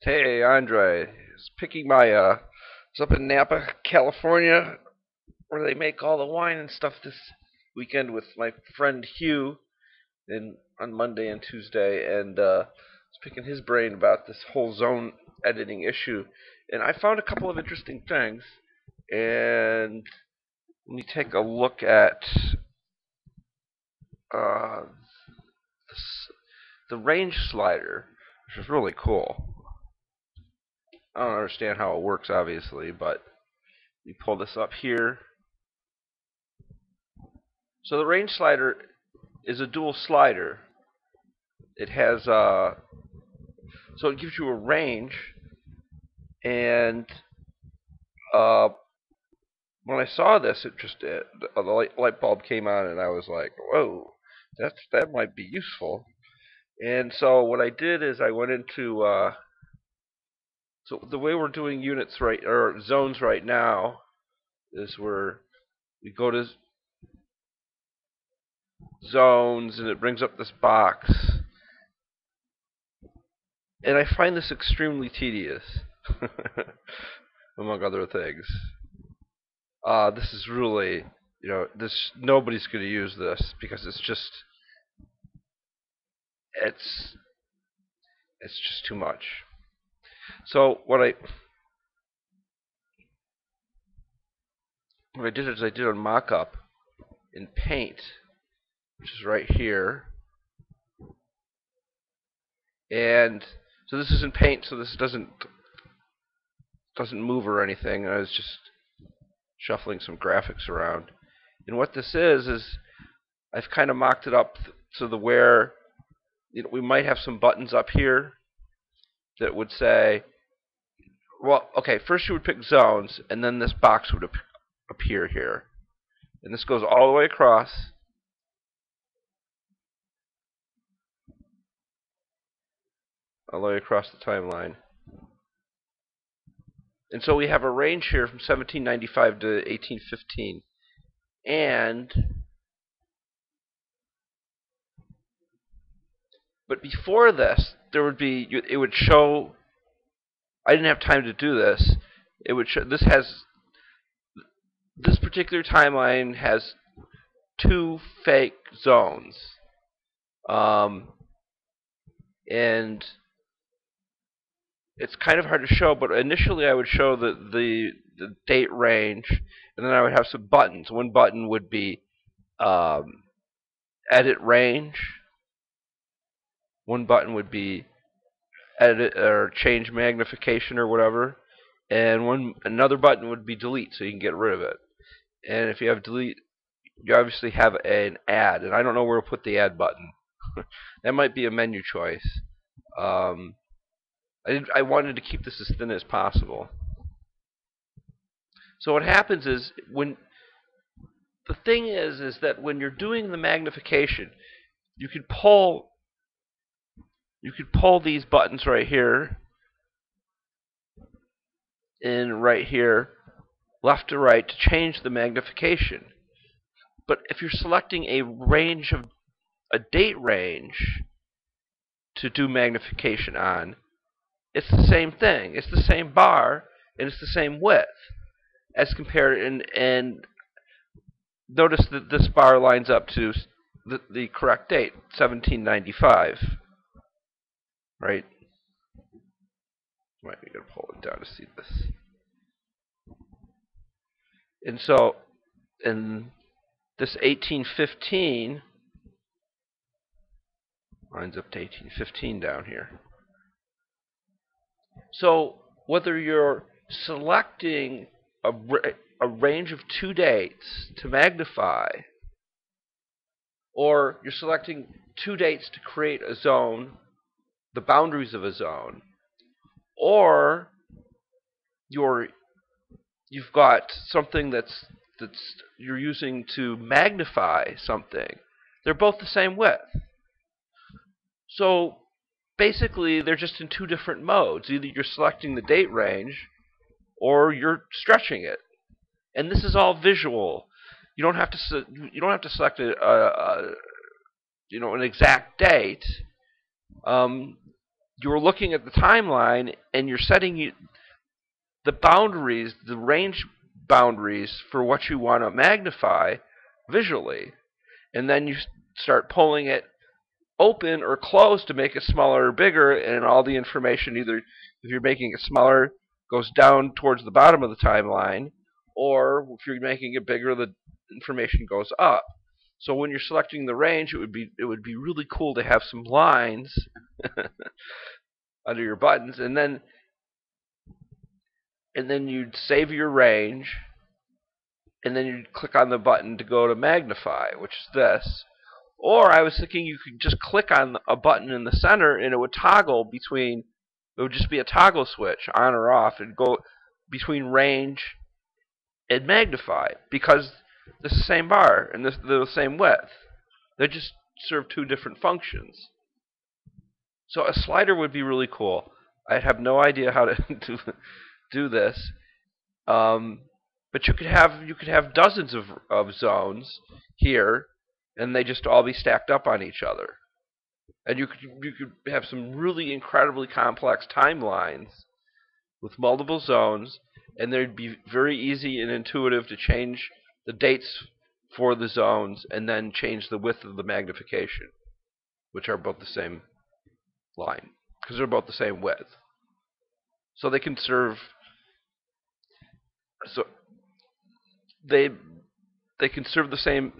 Hey, Andre. It's picking my it's up in Napa, California, where they make all the wine and stuff this weekend with my friend Hugh and on Monday and Tuesday, and was picking his brain about this whole zone editing issue. And I found a couple of interesting things. And let me take a look at uh, this, the range slider, which is really cool. I don't understand how it works, obviously, but you pull this up here. So the range slider is a dual slider. It has so it gives you a range, and uh, when I saw this, the light bulb came on, and I was like, "Whoa, that might be useful." And so what I did is I went into so the way we're doing units right or zones right now is where we go to zones, and it brings up this box. And I find this extremely tedious, among other things. This is really, this nobody's going to use this because it's it's just too much. So what I did is I did a mock-up in Paint, which is right here, and so this is in Paint, so this doesn't move or anything. I was just shuffling some graphics around. And what this is I've kind of mocked it up to the where we might have some buttons up here that would say, well, okay, first you would pick zones, and then this box would appear here. And this goes all the way across. All the way across the timeline. And so we have a range here from 1795 to 1815. But before this, it would show. I didn't have time to do this. It would show. This particular timeline has two fake zones, and it's kind of hard to show. But initially, I would show the date range, and then I would have some buttons. One button would be edit range. One button would be edit or change magnification or whatever, and another button would be delete, so you can get rid of it. And if you have delete, you obviously have an add, and I don't know where to put the add button. That might be a menu choice. I wanted to keep this as thin as possible. So what happens is the thing is that when you're doing the magnification, you could pull these buttons right here and right here, left to right, to change the magnification. But if you're selecting a date range to do magnification on, it's the same thing. It's the same bar, and it's the same width as compared. And notice that this bar lines up to the correct date, 1795. Right? Might be going to pull it down to see this. And so, in this 1815 lines up to 1815 down here. So whether you're selecting a range of two dates to magnify, or you're selecting two dates to create a zone, the boundaries of a zone, or you've got something that's you're using to magnify something, they're both the same width. So basically, they're just in two different modes. Either you're selecting the date range, or you're stretching it. And this is all visual. You don't have to select an exact date. you're looking at the timeline and you're setting the boundaries, the range boundaries for what you want to magnify visually, and then you start pulling it open or closed to make it smaller or bigger, and all the information, either if you're making it smaller, goes down towards the bottom of the timeline, or if you're making it bigger, the information goes up. So when you're selecting the range, it would be really cool to have some lines under your buttons, and then you'd save your range, and then you'd click on the button to go to magnify, which is this. Or I was thinking you could just click on a button in the center and it would toggle between, it would just be a toggle switch on or off and go between range and magnify, because this is the same bar and they're the same width. They just serve two different functions. So a slider would be really cool. I have no idea how to do this. But you could have dozens of zones here, and they just all be stacked up on each other. And you could have some really incredibly complex timelines with multiple zones, and they'd be very easy and intuitive to change the dates for the zones and then change the width of the magnification, which are both the same line, because they're both the same width. So they can serve, so they can serve the same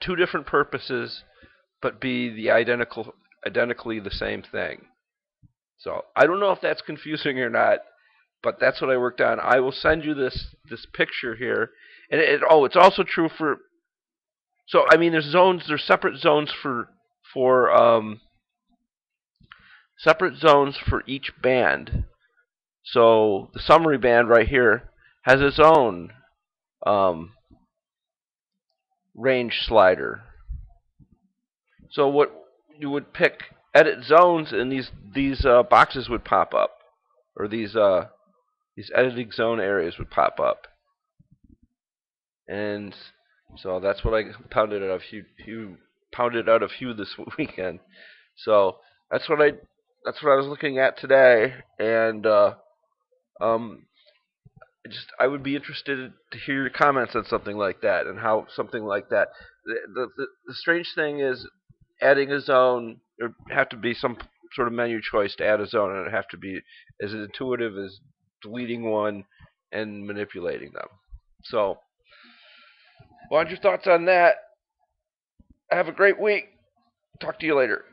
two different purposes, but be the identically the same thing. So I don't know if that's confusing or not, but that's what I worked on. I will send you this picture here, and it's also true for. So I mean, there's separate zones for separate zones for each band. So the summary band right here has its own range slider. So what you would pick edit zones, and these boxes would pop up, or these editing zone areas would pop up, and so that's what I pounded out a few this weekend. So that's what I was looking at today, and I would be interested to hear your comments on something like that, and how something like that. The strange thing is, adding a zone, there would have to be some sort of menu choice to add a zone, and it would have to be as intuitive as deleting one and manipulating them. So, want your thoughts on that? Have a great week. Talk to you later.